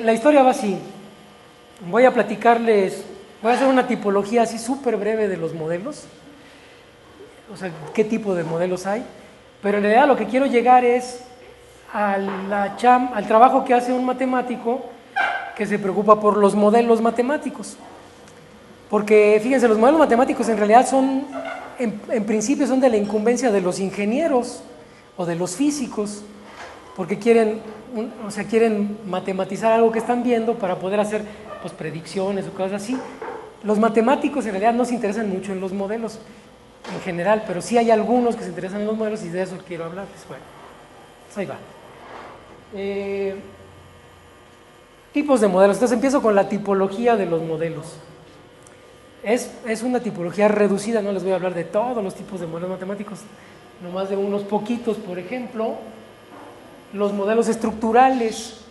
La historia va así. Voy a platicarles, voy a hacer una tipología así súper breve de los modelos, o sea, qué tipo de modelos hay, pero en realidad lo que quiero llegar es al trabajo que hace un matemático que se preocupa por los modelos matemáticos. Porque fíjense, los modelos matemáticos en realidad son, en principio son de la incumbencia de los ingenieros o de los físicos, porque quieren matematizar algo que están viendo para poder hacer pues, predicciones o cosas así. Los matemáticos en realidad no se interesan mucho en los modelos en general, pero sí hay algunos que se interesan en los modelos y de eso quiero hablarles. Bueno, pues ahí va. Tipos de modelos. Entonces empiezo con la tipología de los modelos. Es una tipología reducida, no les voy a hablar de todos los tipos de modelos matemáticos, nomás de unos poquitos. Por ejemplo, los modelos estructurales.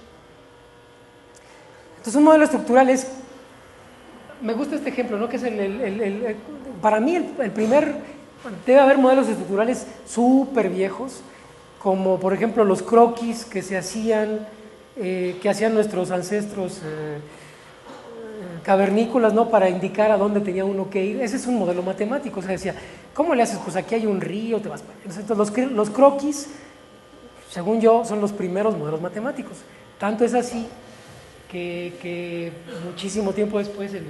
Entonces un modelo estructural es, me gusta este ejemplo, ¿no? Que es para mí el primer, debe haber modelos estructurales súper viejos, como por ejemplo los croquis que hacían nuestros ancestros cavernícolas, ¿no? Para indicar a dónde tenía uno que ir. Ese es un modelo matemático. O sea, decía, ¿cómo le haces? Pues aquí hay un río, te vas para allá. Entonces los croquis, según yo, son los primeros modelos matemáticos. Tanto es así que muchísimo tiempo después, en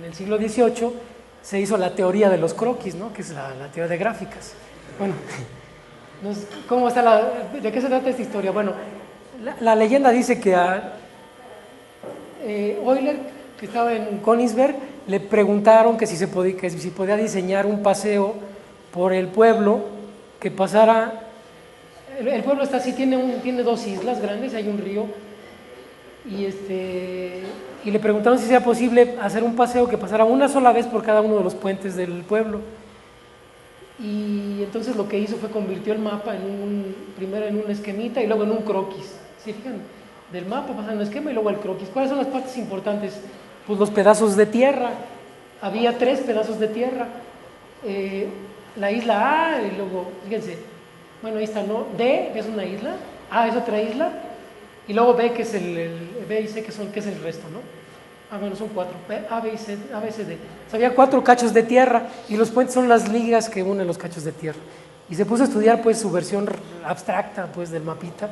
el siglo XVIII, se hizo la teoría de los croquis, ¿no? Que es la teoría de gráficas. Bueno, ¿de qué se trata esta historia? Bueno, la leyenda dice que a Euler, que estaba en Königsberg, le preguntaron que si podía diseñar un paseo por el pueblo que pasara. El pueblo está así, tiene dos islas grandes, hay un río, y le preguntaron si sería posible hacer un paseo que pasara una sola vez por cada uno de los puentes del pueblo. Y entonces lo que hizo fue convirtió el mapa primero en un esquemita y luego en un croquis. ¿Sí fijan? Del mapa pasan el esquema y luego el croquis. ¿Cuáles son las partes importantes? Pues los pedazos de tierra. Había 3 pedazos de tierra. La isla A, y luego, fíjense, bueno, ahí está, ¿no? D, que es una isla, A es otra isla, y luego B, que es B y C, que es el resto, ¿no? Bueno, son 4, A, B y C, A, B, C, D. O sea, había 4 cachos de tierra, y los puentes son las ligas que unen los cachos de tierra. Y se puso a estudiar, pues, su versión abstracta, pues, del mapita,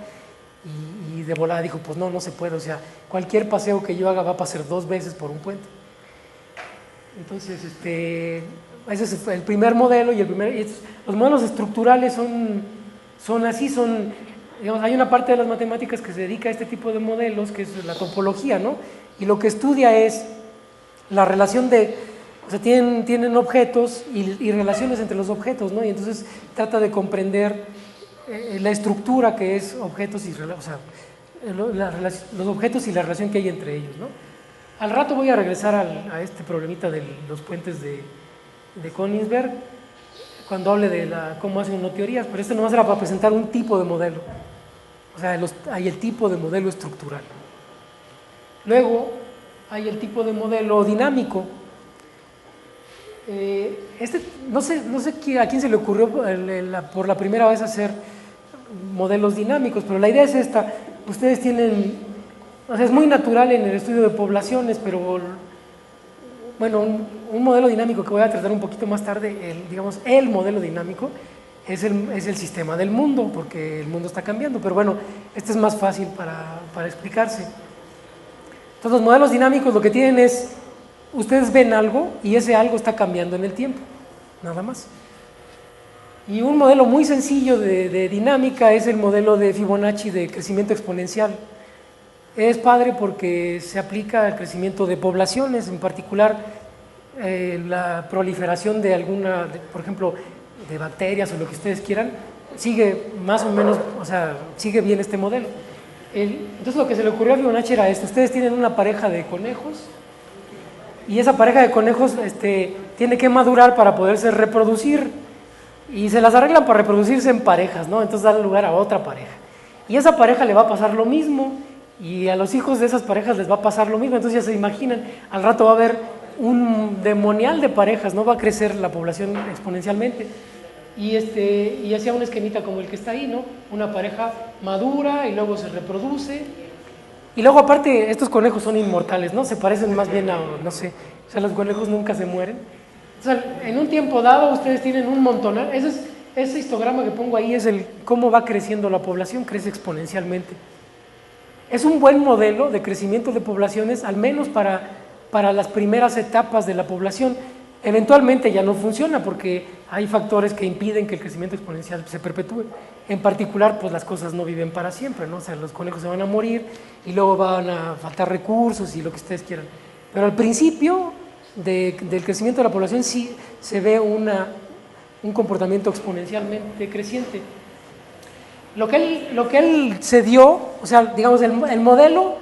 y de volada dijo, pues no se puede, o sea, cualquier paseo que yo haga va a pasar 2 veces por un puente. Entonces, ese es el primer modelo, los modelos estructurales son así, digamos, hay una parte de las matemáticas que se dedica a este tipo de modelos, que es la topología, ¿no? Y lo que estudia es la relación o sea, tienen objetos y relaciones entre los objetos, ¿no? Y entonces trata de comprender la estructura que es objetos o sea, los objetos y la relación que hay entre ellos, ¿no? Al rato voy a regresar a este problemita de los puentes de Königsberg, cuando hable de cómo hacen uno teorías, pero esto nomás era para presentar un tipo de modelo. O sea, hay el tipo de modelo estructural. Luego hay el tipo de modelo dinámico. No sé a quién se le ocurrió por la primera vez hacer modelos dinámicos, pero la idea es esta. Ustedes tienen, o sea, es muy natural en el estudio de poblaciones, pero bueno, un modelo dinámico que voy a tratar un poquito más tarde, el modelo dinámico es el sistema del mundo, porque el mundo está cambiando, pero bueno, este es más fácil para explicarse. Entonces los modelos dinámicos lo que tienen es, ustedes ven algo y ese algo está cambiando en el tiempo, nada más. Y un modelo muy sencillo de dinámica es el modelo de Fibonacci de crecimiento exponencial. Es padre porque se aplica al crecimiento de poblaciones, en particular la proliferación de por ejemplo, de bacterias o lo que ustedes quieran, sigue más o menos, o sea, sigue bien este modelo. Entonces lo que se le ocurrió a Fibonacci era esto: ustedes tienen una pareja de conejos y esa pareja de conejos tiene que madurar para poderse reproducir y se las arreglan para reproducirse en parejas, ¿no? Entonces da lugar a otra pareja y a esa pareja le va a pasar lo mismo y a los hijos de esas parejas les va a pasar lo mismo. Entonces ya se imaginan, al rato va a haber un demonial de parejas, ¿no? Va a crecer la población exponencialmente. Y hacía un esquemita como el que está ahí, ¿no? Una pareja madura y luego se reproduce. Y luego aparte, estos conejos son inmortales, ¿no? Se parecen más bien a, no sé, o sea, los conejos nunca se mueren. O sea, en un tiempo dado ustedes tienen un montonal. Ese histograma que pongo ahí es cómo va creciendo la población, crece exponencialmente. Es un buen modelo de crecimiento de poblaciones, al menos para las primeras etapas de la población. Eventualmente ya no funciona porque hay factores que impiden que el crecimiento exponencial se perpetúe. En particular, pues las cosas no viven para siempre, ¿no? O sea, los conejos se van a morir y luego van a faltar recursos y lo que ustedes quieran. Pero al principio del crecimiento de la población sí se ve un comportamiento exponencialmente creciente. Lo que él se dio, o sea, digamos, el modelo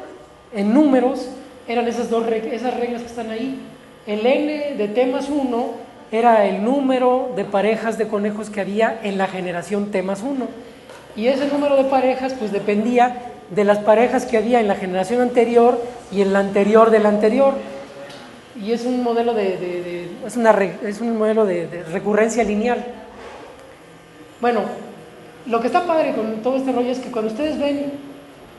en números eran esas reglas que están ahí. El n de t más 1 era el número de parejas de conejos que había en la generación t más 1. Y ese número de parejas pues dependía de las parejas que había en la generación anterior y en la anterior de la anterior. Y es un modelo es un modelo de recurrencia lineal. Bueno, lo que está padre con todo este rollo es que cuando ustedes ven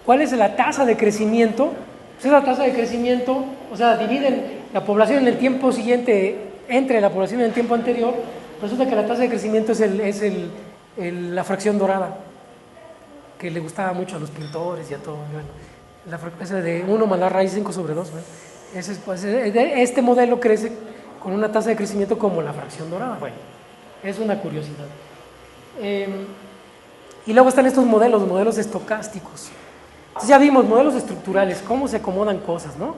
cuál es la tasa de crecimiento, pues esa tasa de crecimiento, o sea, dividen la población en el tiempo siguiente entre la población en el tiempo anterior, resulta que la tasa de crecimiento es la fracción dorada, que le gustaba mucho a los pintores y a todo. Bueno, la frecuencia de 1 más la raíz 5 sobre 2. Este modelo crece con una tasa de crecimiento como la fracción dorada. Bueno, es una curiosidad. Y luego están estos modelos estocásticos. Entonces ya vimos modelos estructurales, cómo se acomodan cosas, ¿no?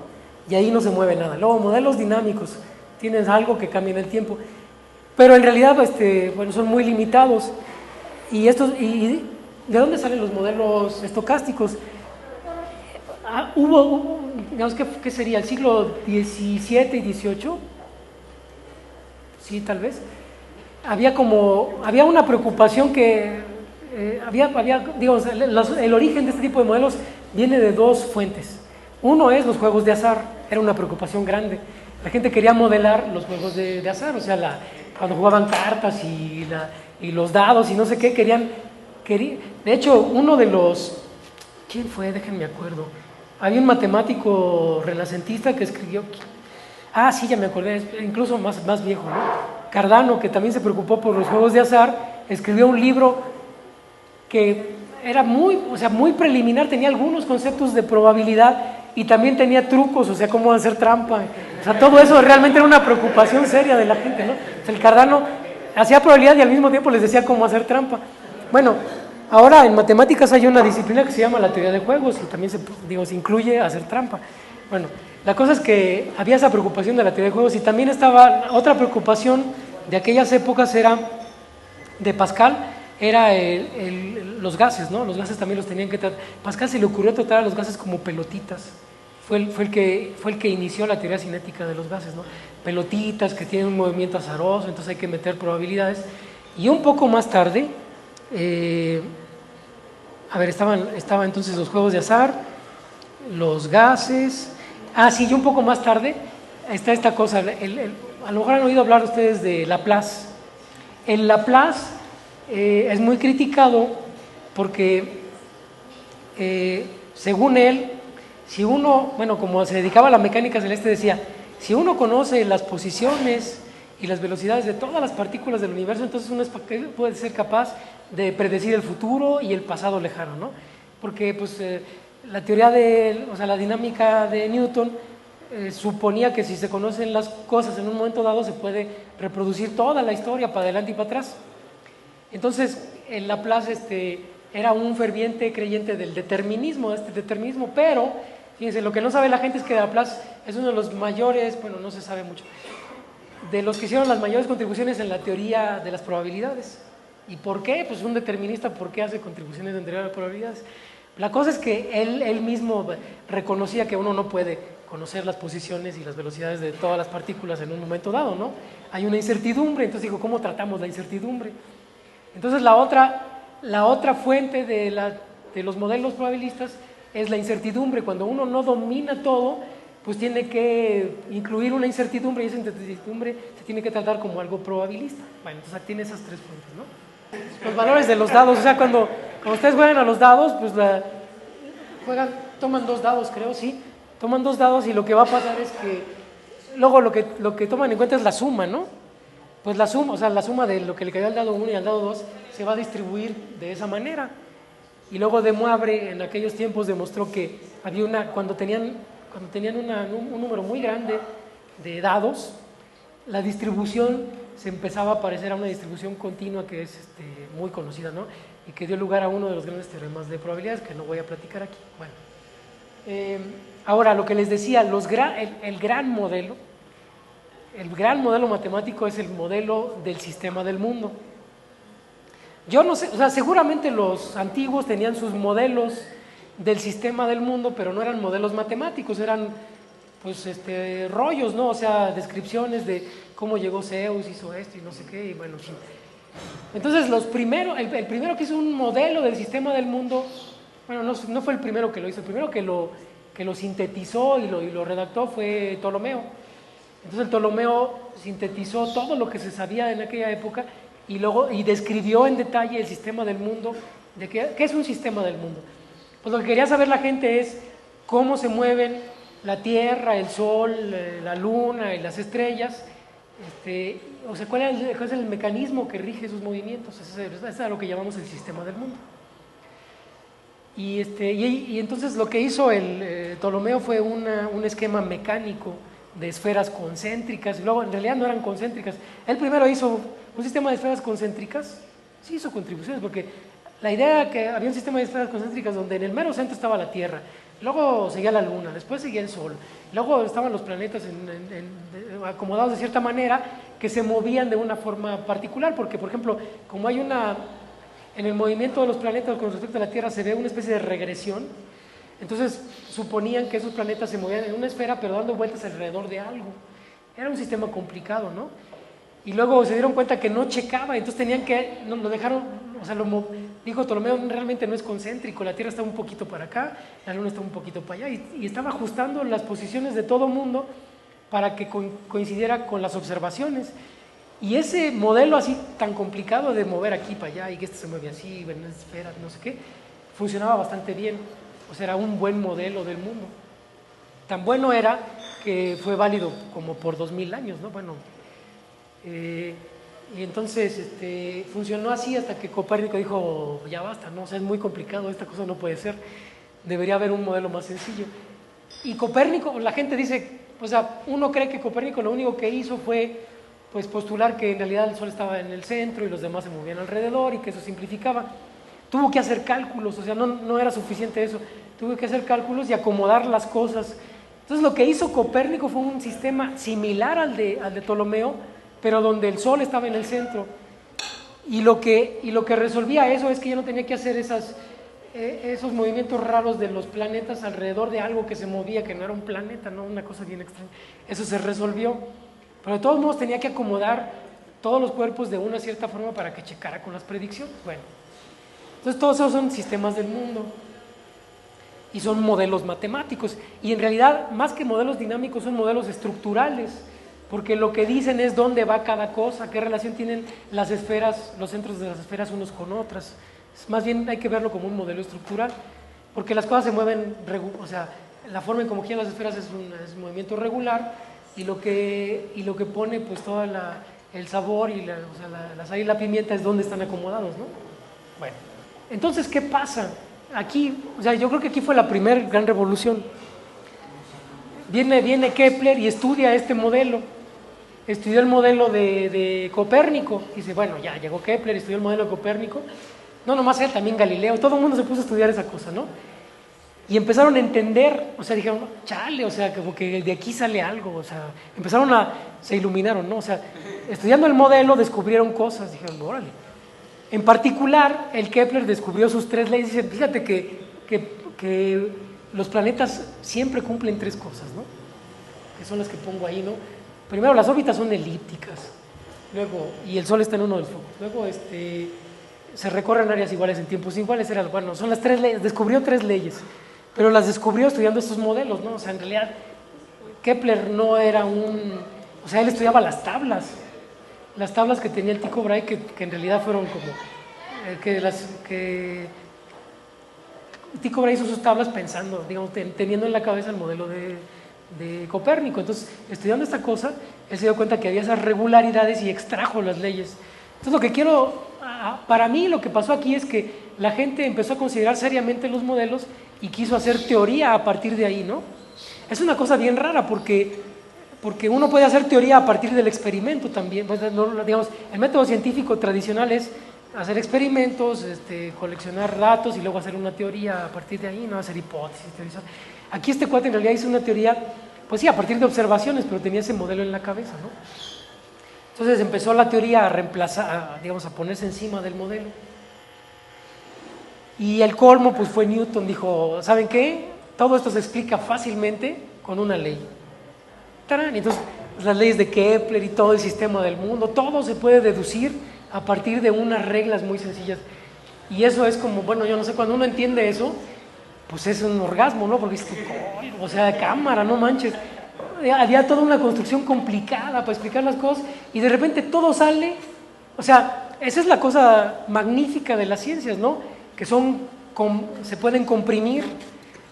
Y ahí no se mueve nada. Luego modelos dinámicos, tienes algo que cambia en el tiempo, pero en realidad bueno, son muy limitados. ¿Y de dónde salen los modelos estocásticos? Digamos, ¿qué sería? ¿El siglo XVII y XVIII? Sí, tal vez. Había una preocupación que digamos, el origen de este tipo de modelos viene de dos fuentes. Uno es los juegos de azar, era una preocupación grande. La gente quería modelar los juegos de azar, o sea, cuando jugaban cartas y los dados y no sé qué, de hecho, uno de los, ¿quién fue? Déjenme acuerdo. Había un matemático renacentista que escribió, sí, ya me acordé, incluso más viejo, ¿no? Cardano, que también se preocupó por los juegos de azar, escribió un libro que era muy preliminar, tenía algunos conceptos de probabilidad y también tenía trucos, o sea, cómo hacer trampa. O sea, todo eso realmente era una preocupación seria de la gente, ¿no? O sea, el Cardano hacía probabilidad y al mismo tiempo les decía cómo hacer trampa. Bueno, ahora en matemáticas hay una disciplina que se llama la teoría de juegos y también se incluye hacer trampa. Bueno, la cosa es que había esa preocupación de la teoría de juegos y también estaba otra preocupación de aquellas épocas, era de Pascal, era los gases, ¿no? Los gases también los tenían que tratar. Pascal se le ocurrió tratar a los gases como pelotitas. Fue el que inició la teoría cinética de los gases, ¿no? Pelotitas que tienen un movimiento azaroso, entonces hay que meter probabilidades. Y un poco más tarde, estaban entonces los juegos de azar, los gases. Sí, y un poco más tarde está esta cosa. A lo mejor han oído hablar ustedes de Laplace. El Laplace es muy criticado porque, según él, si uno, como se dedicaba a la mecánica celeste, decía, si uno conoce las posiciones y las velocidades de todas las partículas del universo, entonces uno puede ser capaz de predecir el futuro y el pasado lejano, ¿no? Porque pues la teoría la dinámica de Newton suponía que si se conocen las cosas en un momento dado se puede reproducir toda la historia para adelante y para atrás. Entonces, en Laplace era un ferviente creyente del determinismo, pero fíjense, lo que no sabe la gente es que Laplace es uno de los mayores, bueno, no se sabe mucho, de los que hicieron las mayores contribuciones en la teoría de las probabilidades. ¿Y por qué? Pues un determinista, ¿por qué hace contribuciones en teoría de las probabilidades? La cosa es que él mismo reconocía que uno no puede conocer las posiciones y las velocidades de todas las partículas en un momento dado, ¿no? Hay una incertidumbre, entonces digo, ¿cómo tratamos la incertidumbre? Entonces la otra fuente de los modelos probabilistas es la incertidumbre. Cuando uno no domina todo, pues tiene que incluir una incertidumbre, y esa incertidumbre se tiene que tratar como algo probabilista. Bueno, entonces tiene esas tres fuentes, ¿no? Los valores de los dados, o sea, cuando ustedes juegan a los dados, pues toman 2 dados, creo, sí, toman 2 dados y lo que va a pasar es que luego lo que toman en cuenta es la suma, ¿no? Pues la suma, o sea, la suma de lo que le cayó al dado 1 y al dado 2 se va a distribuir de esa manera. Y luego de Moivre en aquellos tiempos demostró que había cuando tenían un número muy grande de dados, la distribución se empezaba a parecer a una distribución continua que es muy conocida, ¿no? Y que dio lugar a uno de los grandes teoremas de probabilidades que no voy a platicar aquí. Bueno, ahora lo que les decía, el gran modelo matemático es el modelo del sistema del mundo. Yo no sé, o sea, seguramente los antiguos tenían sus modelos del sistema del mundo, pero no eran modelos matemáticos, eran pues rollos, ¿no? O sea, descripciones de cómo llegó Zeus, hizo esto y no sé qué, y bueno, sí. Entonces el primero que hizo un modelo del sistema del mundo, bueno, no fue el primero que lo hizo, el primero que lo sintetizó y lo redactó fue Ptolomeo. Entonces el Ptolomeo sintetizó todo lo que se sabía en aquella época y describió en detalle el sistema del mundo. ¿Qué es un sistema del mundo? Pues lo que quería saber la gente es cómo se mueven la Tierra, el Sol, la Luna y las estrellas, o sea, ¿cuál es el mecanismo que rige esos movimientos? Eso es lo que llamamos el sistema del mundo. Y entonces lo que hizo el Ptolomeo fue un esquema mecánico de esferas concéntricas, y luego en realidad no eran concéntricas. Él primero hizo un sistema de esferas concéntricas, sí hizo contribuciones, porque la idea era que había un sistema de esferas concéntricas donde en el mero centro estaba la Tierra, luego seguía la Luna, después seguía el Sol, luego estaban los planetas acomodados de cierta manera que se movían de una forma particular, porque por ejemplo, como en el movimiento de los planetas con respecto a la Tierra se ve una especie de regresión, entonces suponían que esos planetas se movían en una esfera pero dando vueltas alrededor de algo. Era un sistema complicado, ¿no? Y luego se dieron cuenta que no checaba, entonces lo dejaron, o sea, dijo Ptolomeo, realmente no es concéntrico, la Tierra está un poquito para acá, la Luna está un poquito para allá, y estaba ajustando las posiciones de todo mundo para que coincidiera con las observaciones. Y ese modelo así tan complicado de mover aquí para allá y que se mueve así, en esferas, no sé qué, funcionaba bastante bien. O sea, era un buen modelo del mundo. Tan bueno era que fue válido como por 2000 años, ¿no? Bueno, y entonces funcionó así hasta que Copérnico dijo, ya basta, ¿no? O sea, es muy complicado, esta cosa no puede ser, debería haber un modelo más sencillo. Y Copérnico, la gente dice, o sea, uno cree que Copérnico lo único que hizo fue pues postular que en realidad el Sol estaba en el centro y los demás se movían alrededor y que eso simplificaba. Tuvo que hacer cálculos, o sea, no era suficiente eso, tuvo que hacer cálculos y acomodar las cosas. Entonces lo que hizo Copérnico fue un sistema similar al de Ptolomeo, pero donde el Sol estaba en el centro. Y lo que resolvía eso es que ya no tenía que hacer esos movimientos raros de los planetas alrededor de algo que se movía, que no era un planeta, ¿no? Una cosa bien extraña. Eso se resolvió. Pero de todos modos tenía que acomodar todos los cuerpos de una cierta forma para que checara con las predicciones. Bueno, entonces todos esos son sistemas del mundo y son modelos matemáticos. Y en realidad, más que modelos dinámicos, son modelos estructurales, porque lo que dicen es dónde va cada cosa, qué relación tienen las esferas, los centros de las esferas unos con otras. Más bien hay que verlo como un modelo estructural, porque las cosas se mueven, o sea, la forma en cómo giran las esferas es un movimiento regular, y lo que pone pues todo el sabor y la sal y la pimienta es dónde están acomodados, ¿no? Bueno, entonces, ¿qué pasa? Aquí, o sea, yo creo que aquí fue la primera gran revolución. Viene Kepler y estudia este modelo, estudió el modelo de Copérnico, y dice, bueno, ya llegó Kepler, estudió el modelo de Copérnico, no nomás él, también Galileo, todo el mundo se puso a estudiar esa cosa, ¿no? Y empezaron a entender, o sea, dijeron, chale, o sea, como que de aquí sale algo, o sea, se iluminaron, ¿no? O sea, estudiando el modelo descubrieron cosas, dijeron, órale. En particular, el Kepler descubrió sus 3 leyes, dice, fíjate que los planetas siempre cumplen 3 cosas, ¿no? Que son las que pongo ahí, ¿no? Primero, las órbitas son elípticas, luego, y el Sol está en uno de los focos, luego, se recorren áreas iguales en tiempos iguales, bueno, son las 3 leyes, descubrió 3 leyes. Pero las descubrió estudiando estos modelos, ¿no? O sea, en realidad Kepler no era o sea, él estudiaba las tablas que tenía el Tycho Brahe, que en realidad fueron como, que Tycho Brahe hizo sus tablas pensando, digamos, teniendo en la cabeza el modelo de Copérnico. Entonces, estudiando esta cosa, él se dio cuenta que había esas regularidades y extrajo las leyes. Entonces, para mí lo que pasó aquí es que la gente empezó a considerar seriamente los modelos y quiso hacer teoría a partir de ahí, ¿no? Es una cosa bien rara porque uno puede hacer teoría a partir del experimento también. Pues, digamos, el método científico tradicional es hacer experimentos, coleccionar datos y luego hacer una teoría a partir de ahí, ¿no? Hacer hipótesis, teorizar. Aquí este cuate en realidad hizo una teoría, pues sí, a partir de observaciones, pero tenía ese modelo en la cabeza, ¿no? Entonces empezó la teoría a reemplazar, digamos, a ponerse encima del modelo. Y el colmo pues fue Newton, dijo, ¿saben qué? Todo esto se explica fácilmente con una ley. ¡Tarán! Entonces las leyes de Kepler y todo el sistema del mundo, todo se puede deducir a partir de unas reglas muy sencillas. Y eso es como, bueno, yo no sé, cuando uno entiende eso, pues es un orgasmo, ¿no? Porque o sea, de cámara, no manches. Había toda una construcción complicada para explicar las cosas y de repente todo sale. O sea, esa es la cosa magnífica de las ciencias, ¿no? Que se pueden comprimir.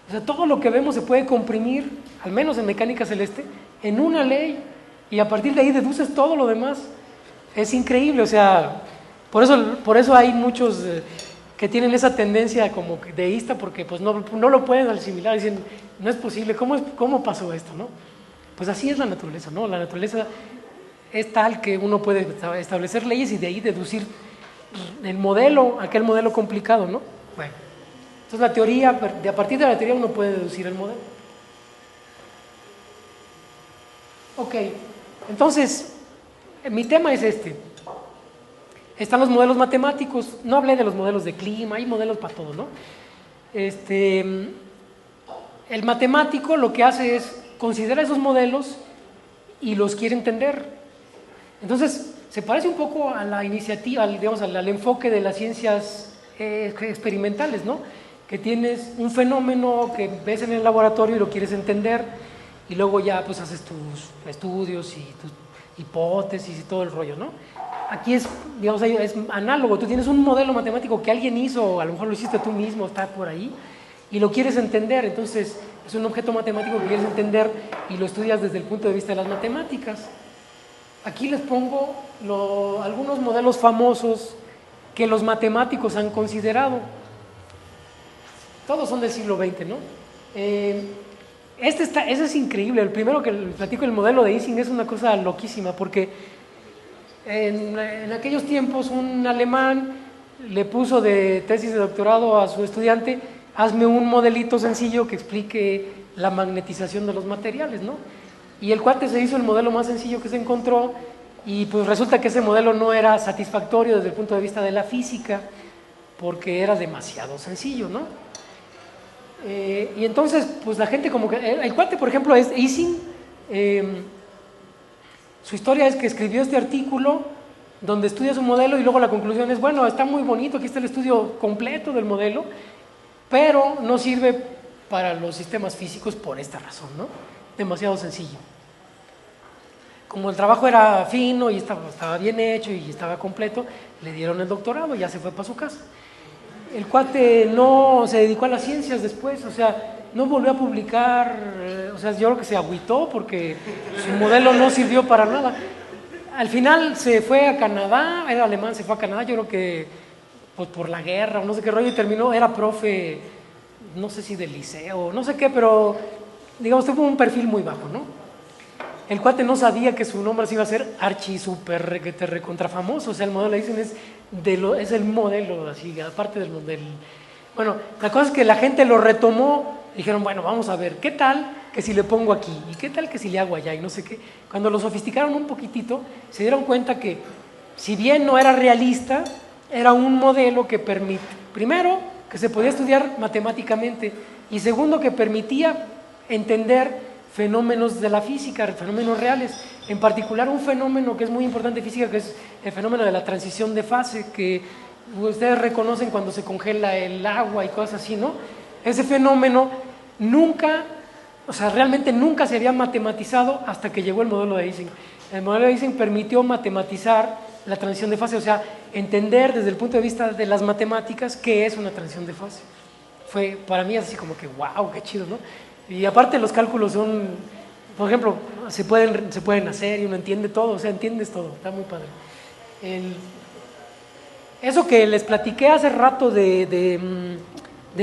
O sea, todo lo que vemos se puede comprimir, al menos en mecánica celeste, en una ley, y a partir de ahí deduces todo lo demás. Es increíble, o sea, por eso hay muchos que tienen esa tendencia como deísta, porque pues no lo pueden asimilar, dicen, no es posible, ¿cómo pasó esto, no? Pues así es la naturaleza, ¿no? La naturaleza es tal que uno puede establecer leyes y de ahí deducir aquel modelo complicado, ¿no? Bueno, entonces la teoría, a partir de la teoría uno puede deducir el modelo. Ok, entonces, mi tema es Están los modelos matemáticos, no hablé de los modelos de clima, hay modelos para todo, ¿no? El matemático lo que hace es considera esos modelos y los quiere entender. Entonces, se parece un poco a la iniciativa, digamos, al enfoque de las ciencias experimentales, ¿no? Que tienes un fenómeno que ves en el laboratorio y lo quieres entender y luego ya pues haces tus estudios y tus hipótesis y todo el rollo, ¿no? Aquí es análogo, tú tienes un modelo matemático que alguien hizo, o a lo mejor lo hiciste tú mismo, está por ahí, y lo quieres entender, entonces es un objeto matemático que quieres entender y lo estudias desde el punto de vista de las matemáticas. Aquí les pongo algunos modelos famosos que los matemáticos han considerado. Todos son del siglo XX, ¿no? Ese es increíble. El primero que les platico, el modelo de Ising, es una cosa loquísima, porque en aquellos tiempos un alemán le puso de tesis de doctorado a su estudiante, hazme un modelito sencillo que explique la magnetización de los materiales, ¿no? Y el cuate se hizo el modelo más sencillo que se encontró y pues resulta que ese modelo no era satisfactorio desde el punto de vista de la física porque era demasiado sencillo, ¿no? Y entonces pues la gente como que, el cuate por ejemplo es Ising, su historia es que escribió este artículo donde estudia su modelo y luego la conclusión es, bueno, está muy bonito, aquí está el estudio completo del modelo, pero no sirve para los sistemas físicos por esta razón, ¿no? Demasiado sencillo. Como el trabajo era fino y estaba bien hecho y estaba completo, le dieron el doctorado y ya se fue para su casa. El cuate no se dedicó a las ciencias después, o sea, no volvió a publicar, o sea, yo creo que se agüitó porque su modelo no sirvió para nada. Al final se fue a Canadá, era alemán, se fue a Canadá, yo creo que pues, por la guerra o no sé qué rollo, y terminó, era profe, no sé si del liceo, no sé qué, pero digamos tuvo un perfil muy bajo, ¿no? el cuate no sabía que su nombre se iba a ser archi super requete recontra famoso. O sea, el modelo de Ising es el modelo, así, aparte del modelo. Bueno, la cosa es que la gente lo retomó, dijeron, bueno, vamos a ver, ¿qué tal que si le pongo aquí? ¿Y qué tal que si le hago allá? Y no sé qué. Cuando lo sofisticaron un poquitito, se dieron cuenta que, si bien no era realista, era un modelo que permite, primero, que se podía estudiar matemáticamente, y segundo, que permitía entender fenómenos de la física, fenómenos reales, en particular un fenómeno que es muy importante en física, que es el fenómeno de la transición de fase, que ustedes reconocen cuando se congela el agua y cosas así, ¿no? Ese fenómeno nunca, o sea, realmente nunca se había matematizado hasta que llegó el modelo de Ising. El modelo de Ising permitió matematizar la transición de fase, o sea, entender desde el punto de vista de las matemáticas qué es una transición de fase. Fue para mí así como que, wow, qué chido, ¿no? Y aparte los cálculos son, por ejemplo, se pueden hacer y uno entiende todo, o sea, entiendes todo, está muy padre. Eso que les platiqué hace rato de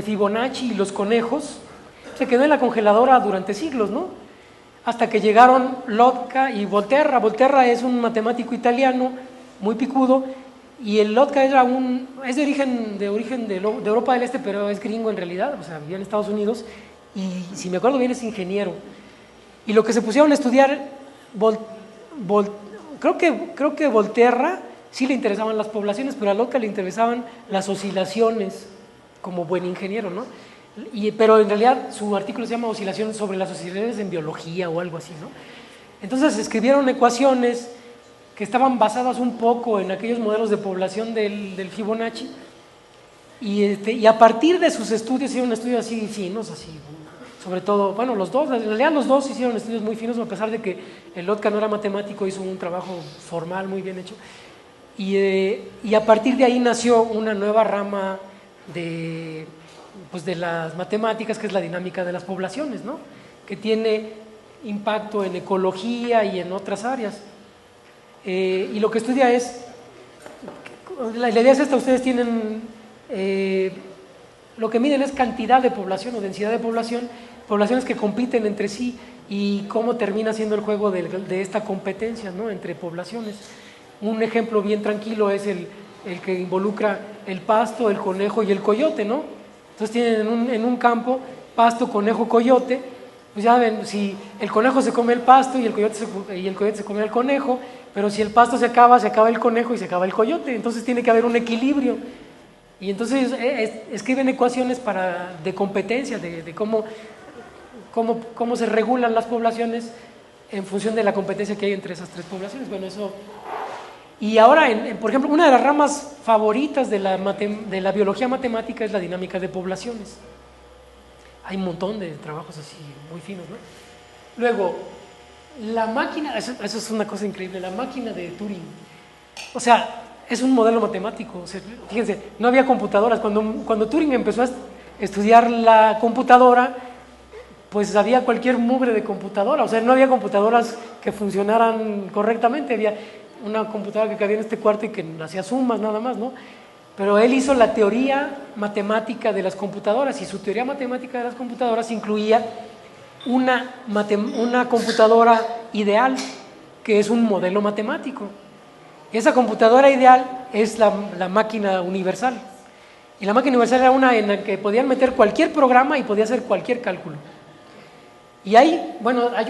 Fibonacci y los conejos, se quedó en la congeladora durante siglos, ¿no? Hasta que llegaron Lotka y Volterra. Volterra es un matemático italiano muy picudo, y el Lotka es de origen de Europa del Este, pero es gringo en realidad, o sea, vivía en Estados Unidos, y si me acuerdo bien es ingeniero. Y lo que se pusieron a estudiar, creo que Volterra sí le interesaban las poblaciones, pero a Lotka le interesaban las oscilaciones, como buen ingeniero, ¿no? Pero en realidad su artículo se llama Oscilaciones sobre las oscilaciones en biología o algo así, ¿no? Entonces escribieron ecuaciones que estaban basadas un poco en aquellos modelos de población del Fibonacci, y a partir de sus estudios hicieron estudios así finos, así, sobre todo, bueno, en realidad los dos hicieron estudios muy finos, a pesar de que el Lotka no era matemático, hizo un trabajo formal muy bien hecho, y a partir de ahí nació una nueva rama de las matemáticas, que es la dinámica de las poblaciones, ¿no? Que tiene impacto en ecología y en otras áreas. Y lo que estudia la idea es esta: ustedes tienen, lo que miden es cantidad de población o densidad de población, poblaciones que compiten entre sí, y cómo termina siendo el juego de esta competencia, ¿no?, entre poblaciones. Un ejemplo bien tranquilo es el que involucra el pasto, el conejo y el coyote, ¿no? Entonces tienen en un campo pasto, conejo, coyote. Pues ya ven, si el conejo se come el pasto y el coyote se come el conejo, pero si el pasto se acaba el conejo y se acaba el coyote. Entonces tiene que haber un equilibrio. Y entonces escriben ecuaciones de competencia, de cómo se regulan las poblaciones en función de la competencia que hay entre esas tres poblaciones. Bueno, eso. Y ahora, por ejemplo, una de las ramas favoritas de la biología matemática es la dinámica de poblaciones. Hay un montón de trabajos así muy finos, ¿no? Luego, la máquina, eso es una cosa increíble, la máquina de Turing. O sea, es un modelo matemático. O sea, fíjense, no había computadoras. Cuando Turing empezó a estudiar la computadora, pues había cualquier mugre de computadora. O sea, no había computadoras que funcionaran correctamente. Había una computadora que cabía en este cuarto y que hacía sumas nada más, ¿no? Pero él hizo la teoría matemática de las computadoras, y su teoría matemática de las computadoras incluía una computadora ideal, que es un modelo matemático. Esa computadora ideal es la máquina universal. Y la máquina universal era una en la que podían meter cualquier programa y podía hacer cualquier cálculo. Y hay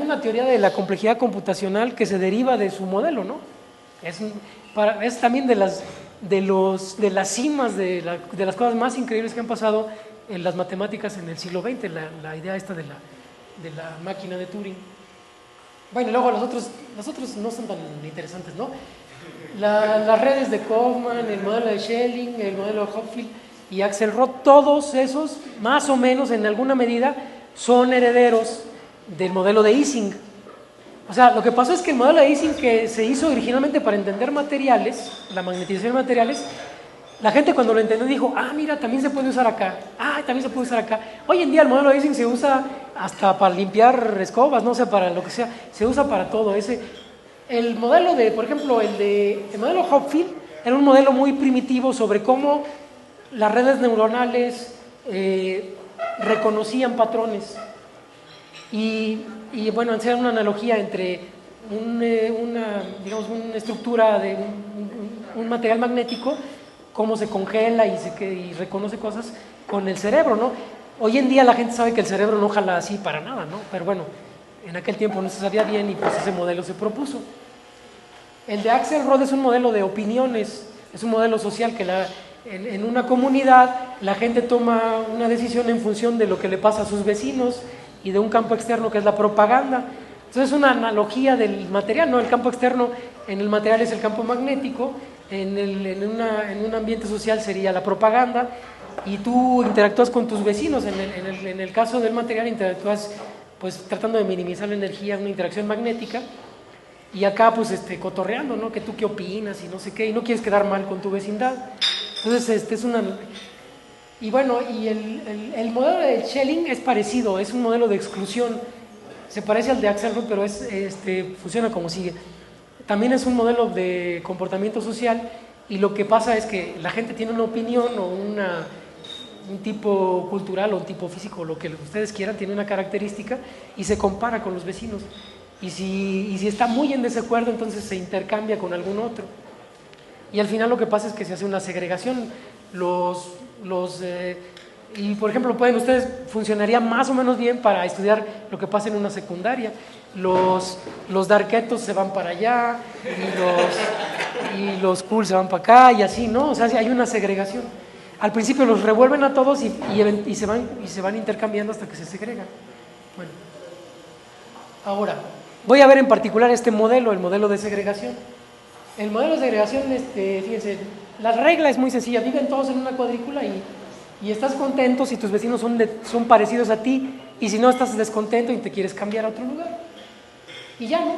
una teoría de la complejidad computacional que se deriva de su modelo, ¿no? Es también de las cimas de las cosas más increíbles que han pasado en las matemáticas en el siglo XX, la idea esta de la máquina de Turing. Bueno, y luego los otros no son tan interesantes, ¿no? Las redes de Kaufman, el modelo de Schelling, el modelo de Hopfield y Axelrod, todos esos, más o menos en alguna medida, son herederos del modelo de Ising. O sea, lo que pasó es que el modelo de Ising, que se hizo originalmente para entender materiales, la magnetización de materiales, la gente cuando lo entendió dijo, mira, también se puede usar acá, también se puede usar acá. Hoy en día el modelo de Ising se usa hasta para limpiar escobas, no sé, para lo que sea, se usa para todo. El modelo por ejemplo, el modelo Hopfield era un modelo muy primitivo sobre cómo las redes neuronales reconocían patrones. Y bueno, hacer una analogía entre digamos, una estructura de un material magnético, cómo se congela y reconoce cosas con el cerebro, ¿no? Hoy en día la gente sabe que el cerebro no jala así para nada, ¿no? Pero bueno, en aquel tiempo no se sabía bien y pues ese modelo se propuso. El de Axelrod es un modelo de opiniones, es un modelo social que en una comunidad la gente toma una decisión en función de lo que le pasa a sus vecinos y de un campo externo que es la propaganda. Entonces es una analogía del material, ¿no? El campo externo en el material es el campo magnético, en un ambiente social sería la propaganda, y tú interactúas con tus vecinos. En el caso del material interactúas pues tratando de minimizar la energía, una interacción magnética, y acá pues cotorreando, ¿no? Que tú qué opinas y no sé qué, y no quieres quedar mal con tu vecindad. Entonces es una... Y bueno, y el modelo de Schelling es parecido, es un modelo de exclusión, se parece al de Axelrod, pero funciona como sigue. También es un modelo de comportamiento social, y lo que pasa es que la gente tiene una opinión o un tipo cultural o un tipo físico, lo que ustedes quieran, tiene una característica y se compara con los vecinos. Y si está muy en desacuerdo, entonces se intercambia con algún otro. Y al final lo que pasa es que se hace una segregación. Y por ejemplo, ustedes funcionaría más o menos bien para estudiar lo que pasa en una secundaria. Los darketos se van para allá y los cool se van para acá y así, ¿no? O sea, hay una segregación. Al principio los revuelven a todos y se van intercambiando hasta que se segregan. Bueno, ahora voy a ver en particular este modelo, el modelo de segregación. El modelo de segregación, fíjense, la regla es muy sencilla: viven todos en una cuadrícula y estás contento si tus vecinos son parecidos a ti, y si no, estás descontento y te quieres cambiar a otro lugar. Y ya, ¿no?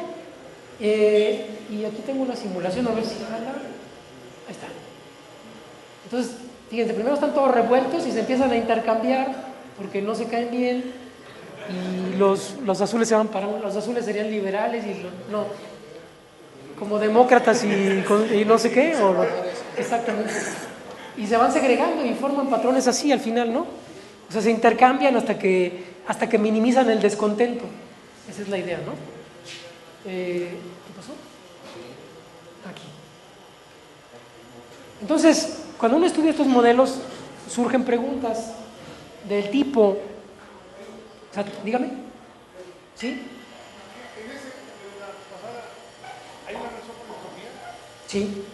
Y aquí tengo una simulación, a ver si jala. Ahí está. Entonces, fíjense, primero están todos revueltos y se empiezan a intercambiar porque no se caen bien, y los azules se van para los azules serían liberales no, como demócratas y no sé qué, exactamente. Y se van segregando y forman patrones así al final, ¿no? O sea, se intercambian hasta que minimizan el descontento. Esa es la idea, ¿no? ¿Qué pasó? Aquí. Entonces, cuando uno estudia estos modelos, surgen preguntas del tipo, o sea, dígame, ¿sí? ¿Hay una razón por la entropía? Sí,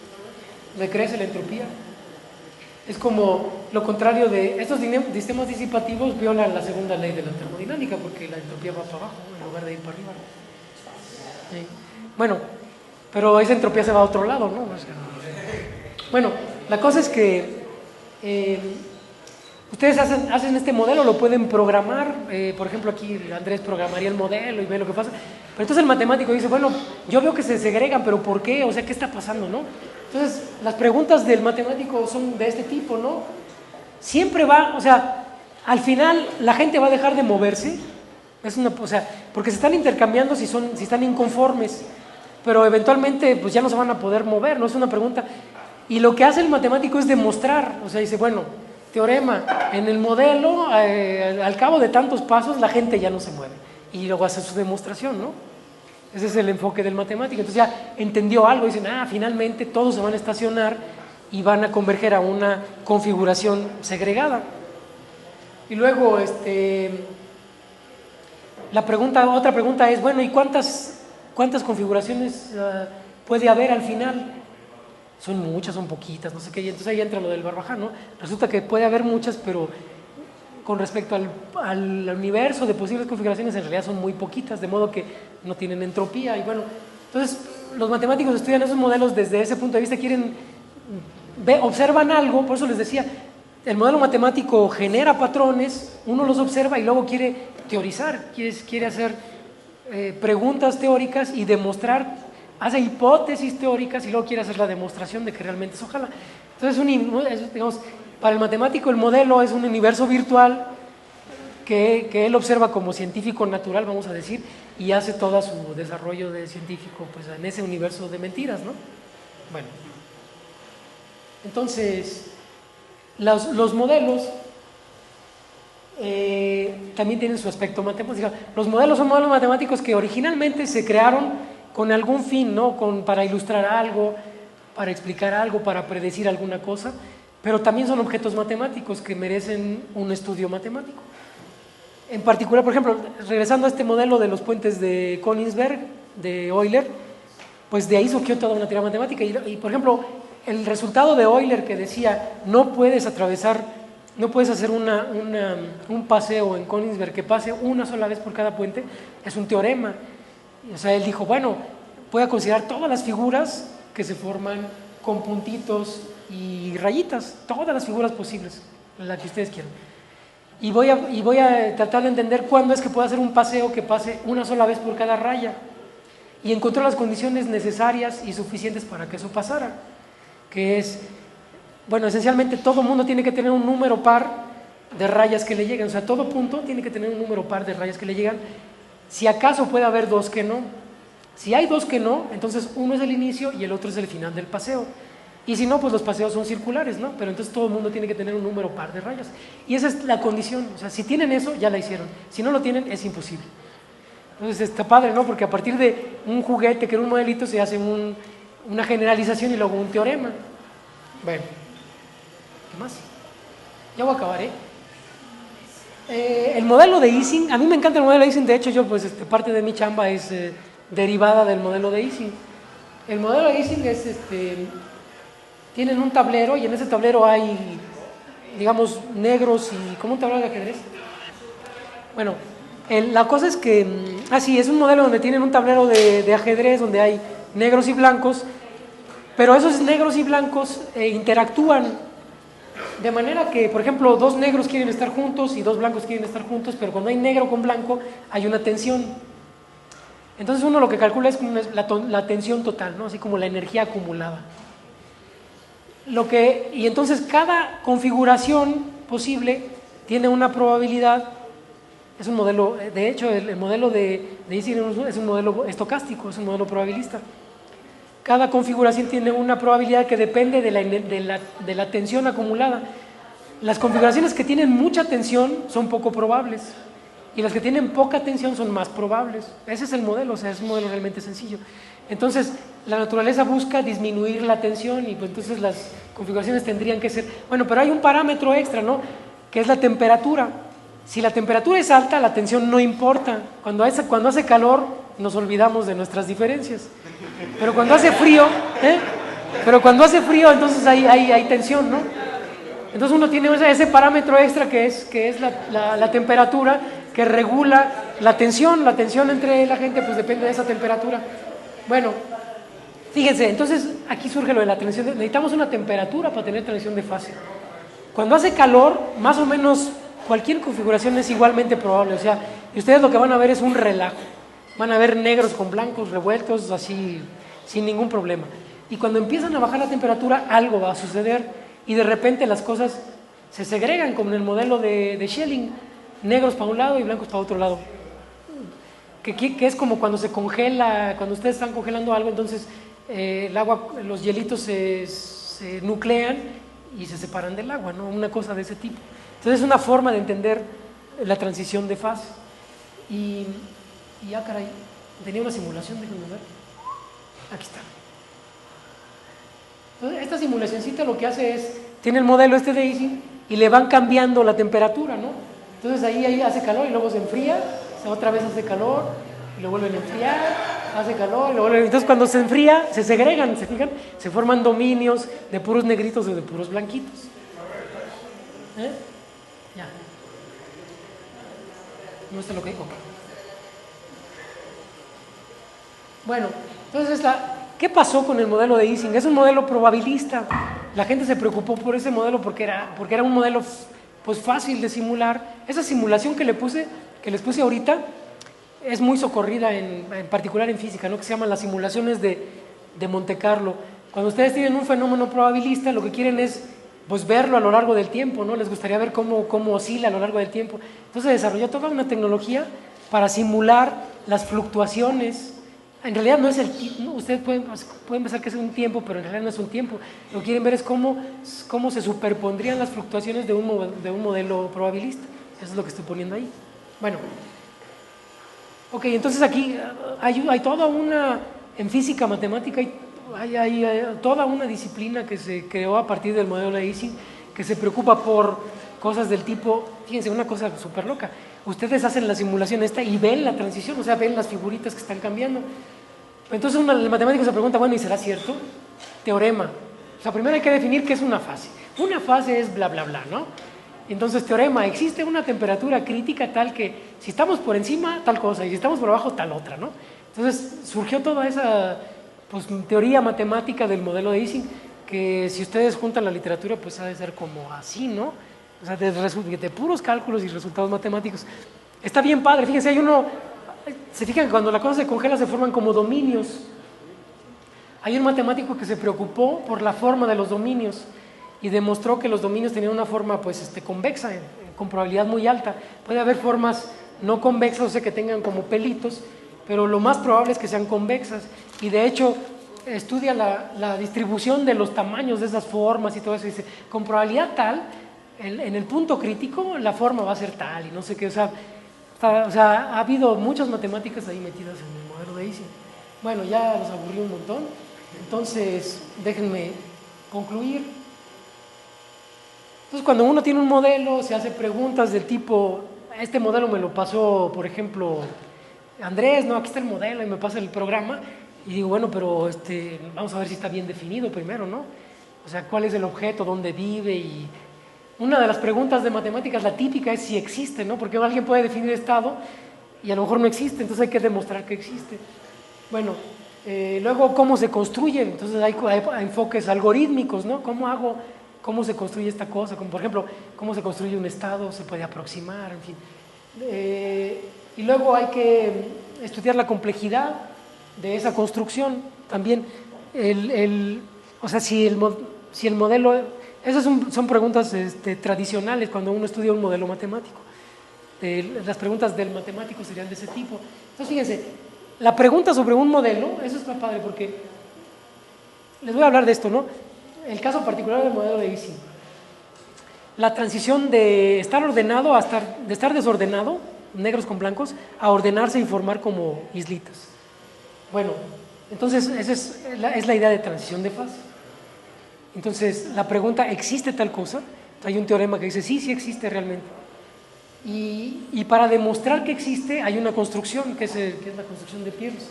decrece la entropía. Es como lo contrario de estos sistemas disipativos, violan la segunda ley de la termodinámica, porque la entropía va para abajo en lugar de ir para arriba. Sí. Bueno, pero esa entropía se va a otro lado, ¿no? O sea, bueno, la cosa es que ustedes hacen este modelo, lo pueden programar. Por ejemplo, aquí Andrés programaría el modelo y ve lo que pasa. Pero entonces el matemático dice, bueno, yo veo que se segregan, pero ¿por qué? O sea, ¿qué está pasando, no? Entonces, las preguntas del matemático son de este tipo, ¿no? Siempre o sea, al final la gente va a dejar de moverse, o sea, porque se están intercambiando si están inconformes, pero eventualmente pues ya no se van a poder mover, ¿no? Es una pregunta. Y lo que hace el matemático es demostrar, o sea, dice, bueno, teorema, en el modelo, al cabo de tantos pasos, la gente ya no se mueve. Y luego hace su demostración, ¿no? Ese es el enfoque del matemático. Entonces ya entendió algo, dicen, finalmente todos se van a estacionar y van a converger a una configuración segregada. Y luego, otra pregunta es, bueno, ¿y cuántas configuraciones puede haber al final? Son muchas, son poquitas, no sé qué, y entonces ahí entra lo del Barbaján, ¿no? Resulta que puede haber muchas, pero con respecto al universo de posibles configuraciones, en realidad son muy poquitas, de modo que no tienen entropía. Y bueno, entonces los matemáticos estudian esos modelos desde ese punto de vista, observan algo. Por eso les decía, el modelo matemático genera patrones, uno los observa y luego quiere teorizar, quiere hacer preguntas teóricas y demostrar, hace hipótesis teóricas y luego quiere hacer la demostración de que realmente eso jala. Entonces, digamos, para el matemático el modelo es un universo virtual que él observa como científico natural, vamos a decir, y hace todo su desarrollo de científico pues en ese universo de mentiras, ¿no? Bueno, entonces los modelos también tienen su aspecto matemático. Los modelos son modelos matemáticos que originalmente se crearon con algún fin, ¿no? Para ilustrar algo, para explicar algo, para predecir alguna cosa, pero también son objetos matemáticos que merecen un estudio matemático. En particular, por ejemplo, regresando a este modelo de los puentes de Königsberg, de Euler, pues de ahí surgió toda una teoría matemática. Y por ejemplo, el resultado de Euler que decía, no puedes hacer un paseo en Königsberg que pase una sola vez por cada puente, es un teorema. O sea, él dijo, bueno, voy a considerar todas las figuras que se forman con puntitos y rayitas, todas las figuras posibles, las que ustedes quieran. Y voy a tratar de entender cuándo es que puedo hacer un paseo que pase una sola vez por cada raya. Y encontró las condiciones necesarias y suficientes para que eso pasara, que es, bueno, esencialmente todo mundo tiene que tener un número par de rayas que le llegan, o sea, todo punto tiene que tener un número par de rayas que le llegan. Si acaso puede haber dos que no. Si hay dos que no, entonces uno es el inicio y el otro es el final del paseo. Y si no, pues los paseos son circulares, ¿no? Pero entonces todo el mundo tiene que tener un número par de rayas. Y esa es la condición, o sea, si tienen eso, ya la hicieron. Si no lo tienen, es imposible. Entonces está padre, ¿no? Porque a partir de un juguete que era un modelito se hace una generalización y luego un teorema. Bueno, ¿qué más? Ya voy a acabar, ¿eh? El modelo de Ising, a mí me encanta el modelo de Ising, de hecho yo pues parte de mi chamba es derivada del modelo de Ising. El modelo de Ising es, tienen un tablero y en ese tablero hay, digamos, negros y como un tablero de ajedrez. Bueno, la cosa es que, sí, es un modelo donde tienen un tablero de ajedrez donde hay negros y blancos, pero esos negros y blancos interactúan. De manera que, por ejemplo, dos negros quieren estar juntos y dos blancos quieren estar juntos, pero cuando hay negro con blanco hay una tensión. Entonces uno lo que calcula es la tensión total, ¿no? Así como la energía acumulada. Y entonces cada configuración posible tiene una probabilidad. Es un modelo, de hecho, el modelo de Ising es un modelo estocástico, es un modelo probabilista. Cada configuración tiene una probabilidad que depende de la tensión acumulada. Las configuraciones que tienen mucha tensión son poco probables y las que tienen poca tensión son más probables. Ese es el modelo, o sea, es un modelo realmente sencillo. Entonces, la naturaleza busca disminuir la tensión y pues entonces las configuraciones tendrían que ser... Bueno, pero hay un parámetro extra, ¿no? Que es la temperatura. Si la temperatura es alta, la tensión no importa. Cuando hace calor, nos olvidamos de nuestras diferencias. Pero cuando hace frío, entonces hay tensión, ¿no? Entonces uno tiene ese parámetro extra que es la temperatura, que regula la tensión entre la gente, pues depende de esa temperatura. Bueno, fíjense, entonces aquí surge lo de la transición. Necesitamos una temperatura para tener transición de fase. Cuando hace calor, más o menos cualquier configuración es igualmente probable, o sea, y ustedes lo que van a ver es un relajo. Van a ver negros con blancos revueltos, así, sin ningún problema. Y cuando empiezan a bajar la temperatura, algo va a suceder y de repente las cosas se segregan, como en el modelo de Schelling, negros para un lado y blancos para otro lado. Que es como cuando se congela, cuando ustedes están congelando algo, entonces el agua, los hielitos se nuclean y se separan del agua, ¿no? Una cosa de ese tipo. Entonces es una forma de entender la transición de fase. Y caray, tenía una simulación, déjenme ver. Aquí está. Entonces, esta simulacioncita lo que hace es, tiene el modelo de Ising y le van cambiando la temperatura, ¿no? Entonces ahí hace calor y luego se enfría, otra vez hace calor y lo vuelven a enfriar, hace calor y lo vuelven. Entonces cuando se enfría, se segregan, ¿se fijan? Se forman dominios de puros negritos o de puros blanquitos. Ya. ¿No está lo que dijo? Bueno, entonces ¿qué pasó con el modelo de Ising? Es un modelo probabilista. La gente se preocupó por ese modelo porque era un modelo pues fácil de simular. Esa simulación que les puse ahorita es muy socorrida en particular en física, ¿no? Que se llaman las simulaciones de Monte Carlo. Cuando ustedes tienen un fenómeno probabilista, lo que quieren es pues verlo a lo largo del tiempo, ¿no? Les gustaría ver cómo oscila a lo largo del tiempo. Entonces se desarrolló toda una tecnología para simular las fluctuaciones. En realidad no es ustedes pueden pensar que es un tiempo, pero en realidad no es un tiempo. Lo que quieren ver es cómo se superpondrían las fluctuaciones de un modelo probabilista. Eso es lo que estoy poniendo ahí. Bueno, ok, entonces aquí hay toda En física matemática hay toda una disciplina que se creó a partir del modelo de Ising, que se preocupa por cosas del tipo, fíjense, una cosa súper loca. Ustedes hacen la simulación esta y ven la transición, o sea, ven las figuritas que están cambiando. Entonces el matemático se pregunta, bueno, ¿y será cierto? Teorema. O sea, primero hay que definir qué es una fase. Una fase es bla, bla, bla, ¿no? Entonces, teorema, existe una temperatura crítica tal que si estamos por encima, tal cosa, y si estamos por abajo, tal otra, ¿no? Entonces, surgió toda esa pues, teoría matemática del modelo de Ising, que si ustedes juntan la literatura, pues ha de ser como así, ¿no? O sea, de puros cálculos y resultados matemáticos. Está bien padre, fíjense, se fijan que cuando la cosa se congela se forman como dominios. Hay un matemático que se preocupó por la forma de los dominios y demostró que los dominios tenían una forma pues, convexa, con probabilidad muy alta. Puede haber formas no convexas, o sea, que tengan como pelitos, pero lo más probable es que sean convexas. Y de hecho, estudia la distribución de los tamaños de esas formas y todo eso. Y dice, con probabilidad tal, en el punto crítico, la forma va a ser tal y no sé qué. O sea, ha habido muchas matemáticas ahí metidas en el modelo de Ising. Bueno, ya los aburrí un montón. Entonces, déjenme concluir. Entonces, cuando uno tiene un modelo, se hace preguntas del tipo, este modelo me lo pasó, por ejemplo, Andrés, no, aquí está el modelo y me pasa el programa, y digo, bueno, pero vamos a ver si está bien definido primero, ¿no? O sea, ¿cuál es el objeto, dónde vive? Y una de las preguntas de matemáticas, la típica, es si existe, ¿no? Porque alguien puede definir estado y a lo mejor no existe, entonces hay que demostrar que existe. Bueno, luego, ¿cómo se construye? Entonces hay enfoques algorítmicos, ¿no? ¿Cómo se construye esta cosa? Como por ejemplo, ¿cómo se construye un estado? ¿Se puede aproximar? En fin. Y luego hay que estudiar la complejidad de esa construcción. También, o sea, si el modelo... Esas son preguntas tradicionales cuando uno estudia un modelo matemático. Las preguntas del matemático serían de ese tipo. Entonces, fíjense, la pregunta sobre un modelo, eso está padre porque les voy a hablar de esto, ¿no? El caso particular del modelo de Ising. La transición de estar ordenado de estar desordenado, negros con blancos, a ordenarse y formar como islitas. Bueno, entonces esa es la idea de transición de fase. Entonces, la pregunta, ¿existe tal cosa? Hay un teorema que dice, sí existe realmente. Y para demostrar que existe, hay una construcción, que es la construcción de Peirce.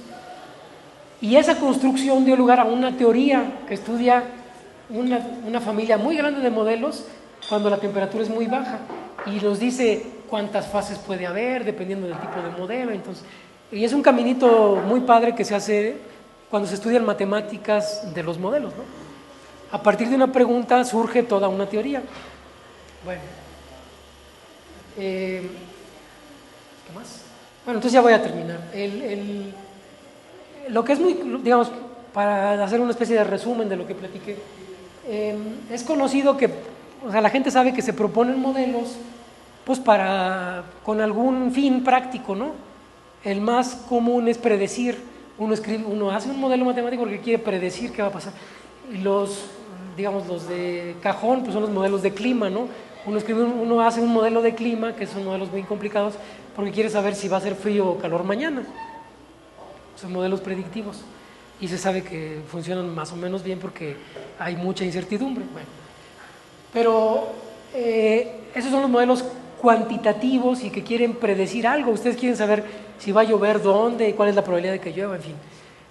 Y esa construcción dio lugar a una teoría que estudia una familia muy grande de modelos cuando la temperatura es muy baja y nos dice cuántas fases puede haber dependiendo del tipo de modelo. Entonces, y es un caminito muy padre que se hace cuando se estudian matemáticas de los modelos, ¿no? A partir de una pregunta surge toda una teoría. Bueno, ¿qué más? Bueno, entonces ya voy a terminar. Lo que es muy, digamos, para hacer una especie de resumen de lo que platiqué, es conocido que, o sea, la gente sabe que se proponen modelos, pues con algún fin práctico, ¿no? El más común es predecir. Uno hace un modelo matemático porque quiere predecir qué va a pasar. Y los de cajón, pues son los modelos de clima, ¿no? Uno hace un modelo de clima, que son modelos muy complicados, porque quiere saber si va a ser frío o calor mañana. Son modelos predictivos. Y se sabe que funcionan más o menos bien porque hay mucha incertidumbre. Bueno, pero esos son los modelos cuantitativos y que quieren predecir algo. Ustedes quieren saber si va a llover, dónde, y cuál es la probabilidad de que llueva, en fin.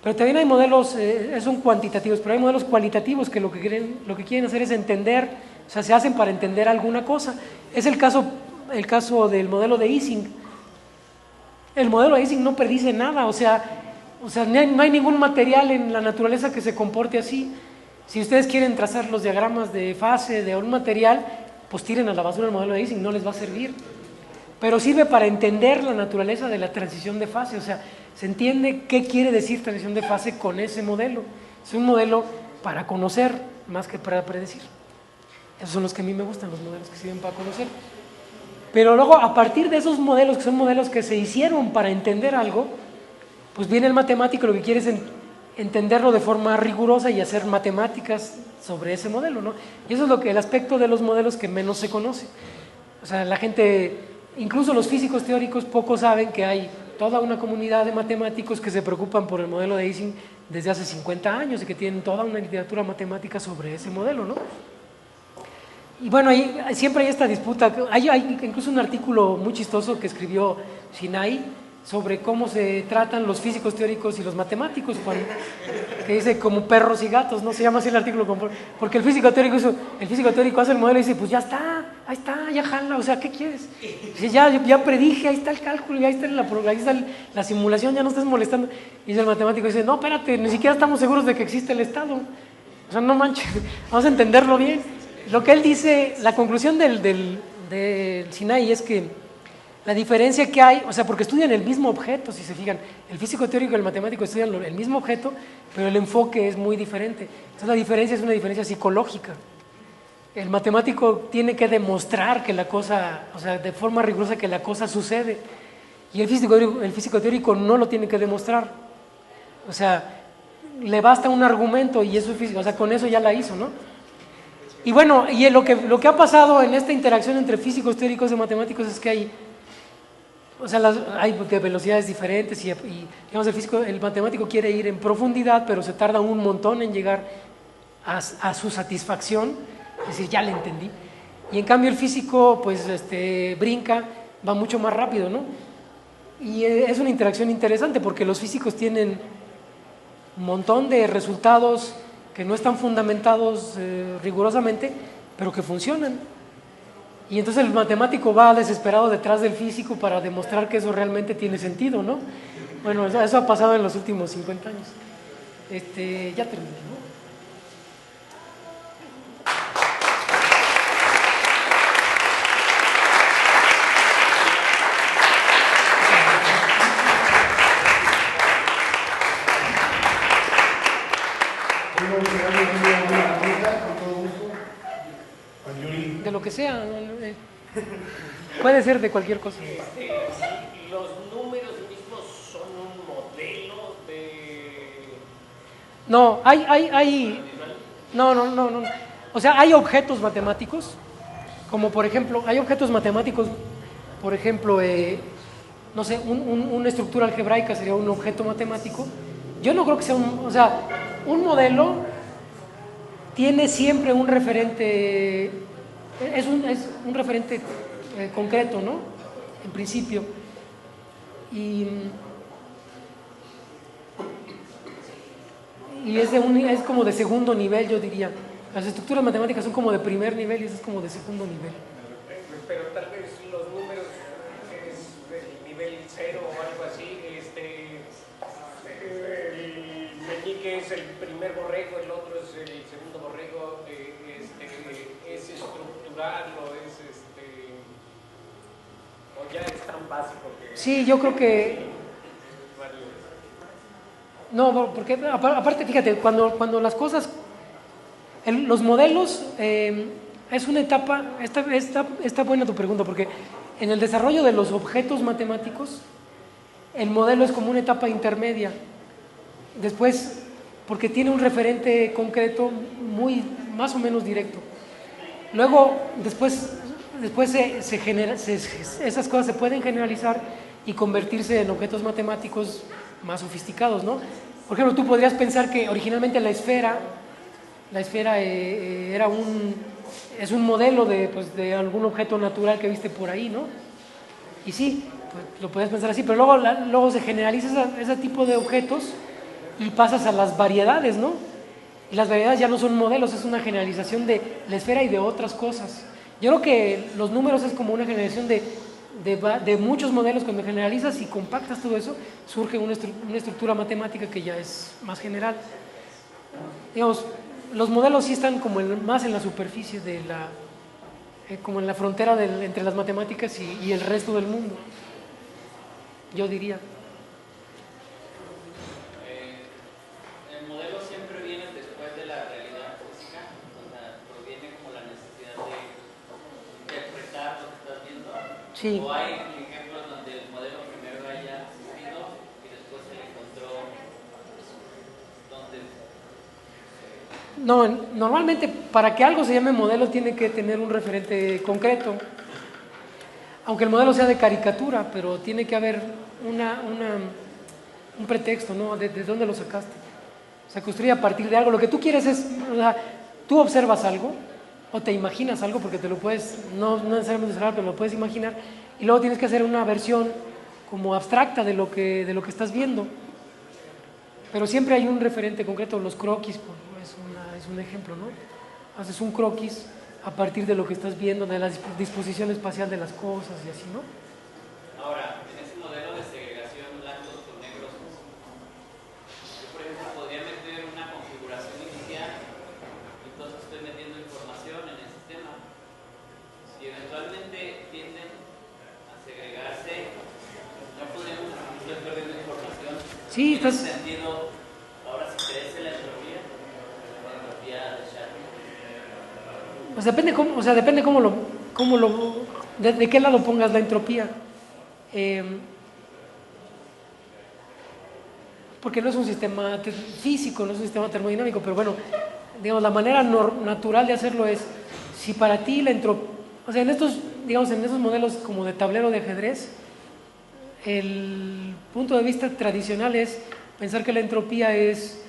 Pero también hay modelos, son cuantitativos, pero hay modelos cualitativos que lo que quieren hacer es entender, o sea, se hacen para entender alguna cosa. Es el caso del modelo de Ising. El modelo de Ising no predice nada, o sea, no hay ningún material en la naturaleza que se comporte así. Si ustedes quieren trazar los diagramas de fase de un material, pues tiren a la basura el modelo de Ising, no les va a servir. Pero sirve para entender la naturaleza de la transición de fase, o sea, se entiende qué quiere decir transición de fase con ese modelo. Es un modelo para conocer más que para predecir. Esos son los que a mí me gustan, los modelos que sirven para conocer. Pero luego, a partir de esos modelos, que son modelos que se hicieron para entender algo, pues viene el matemático, lo que quiere es entenderlo de forma rigurosa y hacer matemáticas sobre ese modelo, ¿no? Y eso es el aspecto de los modelos que menos se conoce. O sea, la gente, incluso los físicos teóricos, poco saben que hay toda una comunidad de matemáticos que se preocupan por el modelo de Ising desde hace 50 años y que tienen toda una literatura matemática sobre ese modelo, ¿no? Y bueno, siempre hay esta disputa. Hay incluso un artículo muy chistoso que escribió Sinai sobre cómo se tratan los físicos teóricos y los matemáticos, que dice como perros y gatos, ¿no? Se llama así el artículo, porque el físico teórico hace el modelo y dice, pues ya está, ahí está, ya jala, o sea, ¿qué quieres? Dice, ya predije, ahí está el cálculo, ahí está la simulación, ya no estás molestando. Y dice el matemático, dice, no, espérate, ni siquiera estamos seguros de que existe el estado, o sea, no manches, vamos a entenderlo bien. Lo que él dice, la conclusión del Sinai es que la diferencia que hay, o sea, porque estudian el mismo objeto, si se fijan, el físico teórico y el matemático estudian el mismo objeto, pero el enfoque es muy diferente. Entonces la diferencia es una diferencia psicológica. El matemático tiene que demostrar que la cosa, o sea, de forma rigurosa que la cosa sucede, y el físico teórico no lo tiene que demostrar. O sea, le basta un argumento y eso es físico, o sea, con eso ya la hizo, ¿no? Y bueno, y lo que ha pasado en esta interacción entre físicos teóricos y matemáticos es que hay de velocidades diferentes y digamos, el matemático quiere ir en profundidad, pero se tarda un montón en llegar a su satisfacción, es decir, ya le entendí. Y en cambio el físico, pues, brinca, va mucho más rápido, ¿no? Y es una interacción interesante porque los físicos tienen un montón de resultados que no están fundamentados rigurosamente, pero que funcionan. Y entonces el matemático va desesperado detrás del físico para demostrar que eso realmente tiene sentido, ¿no? Bueno, eso ha pasado en los últimos 50 años. Ya terminé, ¿no? De lo que sea, puede ser de cualquier cosa. Los números mismos son un modelo de... No, no. O sea, hay objetos matemáticos, como por ejemplo, no sé, una estructura algebraica sería un objeto matemático. Yo no creo que sea un modelo tiene siempre un referente, es un referente concreto, ¿no? En principio. Y es como de segundo nivel, yo diría. Las estructuras matemáticas son como de primer nivel y eso es como de segundo nivel. Pero tal vez los números es del nivel 0 o algo así. El meñique es el primer borrego, el otro es el segundo borrego. Es estructural o es o ya es tan básico que... Sí, yo creo que... No, porque aparte, fíjate, cuando las cosas... los modelos es una etapa... Está buena tu pregunta, porque en el desarrollo de los objetos matemáticos, el modelo es como una etapa intermedia. Después, porque tiene un referente concreto más o menos directo. Luego, después esas cosas se pueden generalizar y convertirse en objetos matemáticos más sofisticados, ¿no? Por ejemplo, tú podrías pensar que originalmente la esfera es un modelo de algún objeto natural que viste por ahí, ¿no? Y sí, pues, lo puedes pensar así, pero luego se generaliza ese tipo de objetos y pasas a las variedades, ¿no? Y las variedades ya no son modelos, es una generalización de la esfera y de otras cosas. Yo creo que los números es como una generación de muchos modelos. Cuando generalizas y compactas todo eso, surge una estructura matemática que ya es más general. Digamos, los modelos sí están como más en la superficie como en la frontera entre las matemáticas y el resto del mundo, yo diría. El modelo siempre viene después de la realidad física, o sea, proviene como la necesidad de interpretar lo que estás viendo. Sí. O hay ejemplos donde el modelo primero haya existido y después se le encontró donde... No, normalmente para que algo se llame modelo tiene que tener un referente concreto. aunque el modelo sea de caricatura, pero tiene que haber un pretexto, ¿no? ¿De dónde lo sacaste? Se construye a partir de algo. Lo que tú quieres es, o sea, tú observas algo o te imaginas algo, porque te lo puedes, no necesariamente observar, pero lo puedes imaginar, y luego tienes que hacer una versión como abstracta de lo que estás viendo. Pero siempre hay un referente concreto. Los croquis es un ejemplo, ¿no? Haces un croquis a partir de lo que estás viendo, de la disposición espacial de las cosas y así, ¿no? Ahora, en ese modelo de segregación blancos con negros, yo por ejemplo podría meter una configuración inicial, entonces estoy metiendo información en el sistema. Si eventualmente tienden a segregarse, no podríamos estar perdiendo información. Sí, en ese sentido, ahora si crece la entropía de Shannon. Pues depende de qué lado pongas la entropía. Porque no es un sistema físico, no es un sistema termodinámico, pero bueno, digamos, la manera natural de hacerlo es, si para ti la entropía, o sea, en esos modelos como de tablero de ajedrez, el punto de vista tradicional es pensar que la entropía es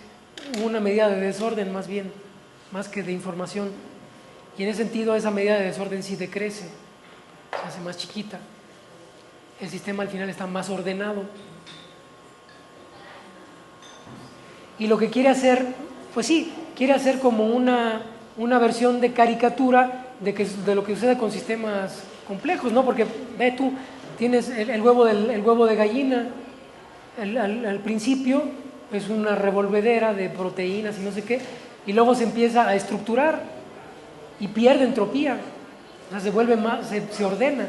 una medida de desorden más que de información. Y en ese sentido esa medida de desorden sí decrece, se hace más chiquita. El sistema al final está más ordenado. Y lo que quiere hacer, pues sí, quiere hacer como una versión de caricatura de lo que sucede con sistemas complejos, ¿no? Porque ve tú, tienes el huevo de gallina, al principio es una revolvedera de proteínas y no sé qué, y luego se empieza a estructurar y pierde entropía, o sea, se vuelve más, se ordena.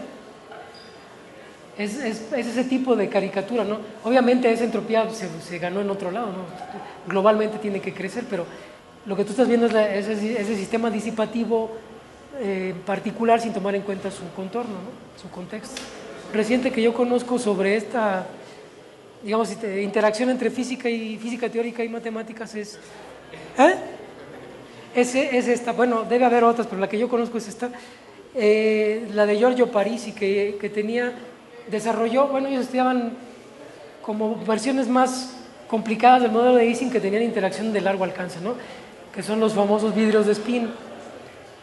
Es ese tipo de caricatura, ¿no? Obviamente esa entropía se ganó en otro lado, ¿no? Globalmente tiene que crecer, pero lo que tú estás viendo es ese sistema disipativo particular sin tomar en cuenta su contorno, ¿no? Su contexto. Reciente que yo conozco sobre esta, digamos, interacción entre física teórica y matemáticas es esta. Bueno, debe haber otras, pero la que yo conozco es esta, la de Giorgio Parisi, que desarrolló, bueno, ellos estudiaban como versiones más complicadas del modelo de Ising que tenían interacción de largo alcance, ¿no? Que son los famosos vidrios de spin.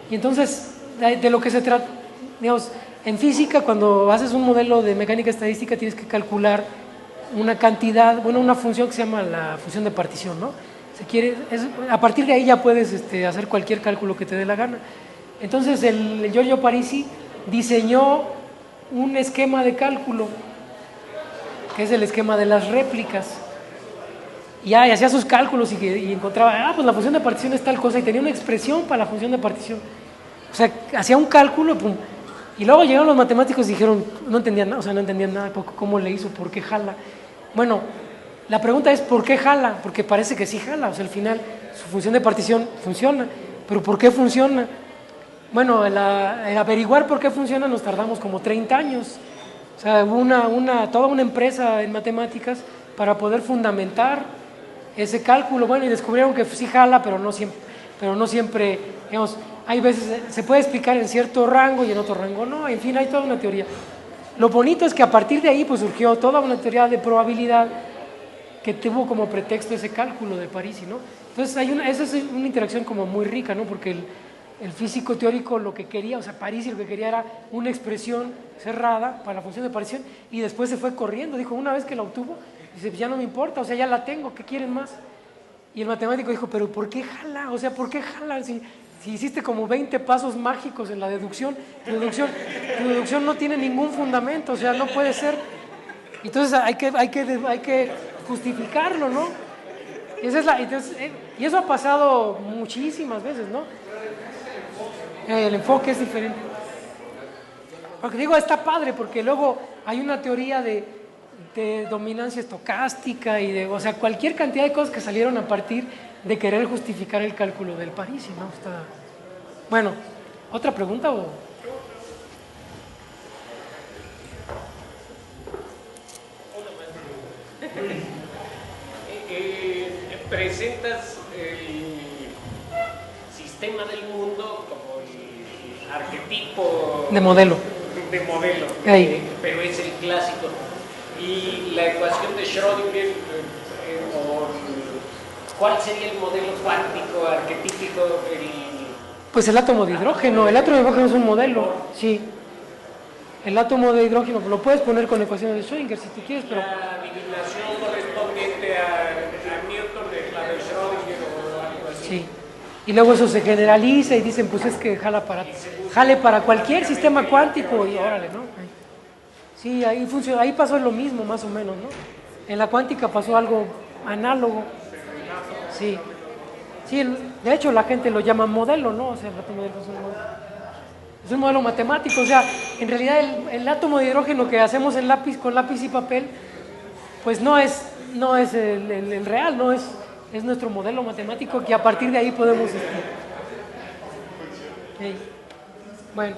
Y entonces, de lo que se trata, digamos, en física, cuando haces un modelo de mecánica estadística, tienes que calcular una cantidad, bueno, una función que se llama la función de partición, ¿no? A partir de ahí ya puedes hacer cualquier cálculo que te dé la gana. Entonces, el Giorgio Parisi diseñó un esquema de cálculo, que es el esquema de las réplicas. Y hacía sus cálculos y encontraba, pues la función de partición es tal cosa, y tenía una expresión para la función de partición. O sea, hacía un cálculo, pum. Y luego llegaron los matemáticos y dijeron, no entendían nada, cómo le hizo, por qué jala. Bueno, la pregunta es, ¿por qué jala? Porque parece que sí jala, o sea, al final su función de partición funciona, pero ¿por qué funciona? Bueno, en averiguar por qué funciona nos tardamos como 30 años. O sea, hubo toda una empresa en matemáticas para poder fundamentar ese cálculo. Bueno, y descubrieron que sí jala, pero no siempre, digamos, hay veces se puede explicar en cierto rango y en otro rango no. En fin, hay toda una teoría. Lo bonito es que a partir de ahí pues surgió toda una teoría de probabilidad que tuvo como pretexto ese cálculo de Parisi, ¿no? Entonces esa es una interacción como muy rica, ¿no? Porque el físico teórico lo que quería, o sea, Parisi lo que quería era una expresión cerrada para la función de partición, y después se fue corriendo, dijo, una vez que la obtuvo, dice, ya no me importa, o sea, ya la tengo, ¿qué quieren más? Y el matemático dijo, pero ¿por qué jala? O sea, ¿por qué jala? Si hiciste como 20 pasos mágicos en la deducción, tu deducción no tiene ningún fundamento, o sea, no puede ser. Entonces hay que justificarlo, ¿no? Y eso ha pasado muchísimas veces, ¿no? El enfoque es diferente. Porque digo, está padre, porque luego hay una teoría de dominancia estocástica o sea, cualquier cantidad de cosas que salieron a partir de querer justificar el cálculo del Parisi, ¿no? Bueno, ¿otra pregunta o...? Presentas el sistema del mundo como el arquetipo de modelo. de modelo, pero es el clásico. Y la ecuación de Schrödinger, ¿cuál sería el modelo cuántico arquetípico? Pues el átomo de hidrógeno. El átomo de hidrógeno es un modelo, sí. El átomo de hidrógeno lo puedes poner con ecuaciones de Schrödinger si tú quieres, pero... La adivinación correspondiente a Newton, la de Schrödinger o algo así. Sí. Y luego eso se generaliza y dicen, pues es que jale para cualquier sistema cuántico y órale, ¿no? Sí, ahí funciona, ahí pasó lo mismo más o menos, ¿no? En la cuántica pasó algo análogo. Sí. Sí, de hecho la gente lo llama modelo, ¿no? O sea, el átomo de hidrógeno es un modelo matemático, o sea, en realidad el átomo de hidrógeno que hacemos con lápiz y papel, pues no es el real, no es nuestro modelo matemático que a partir de ahí podemos estudiar. Okay. Bueno.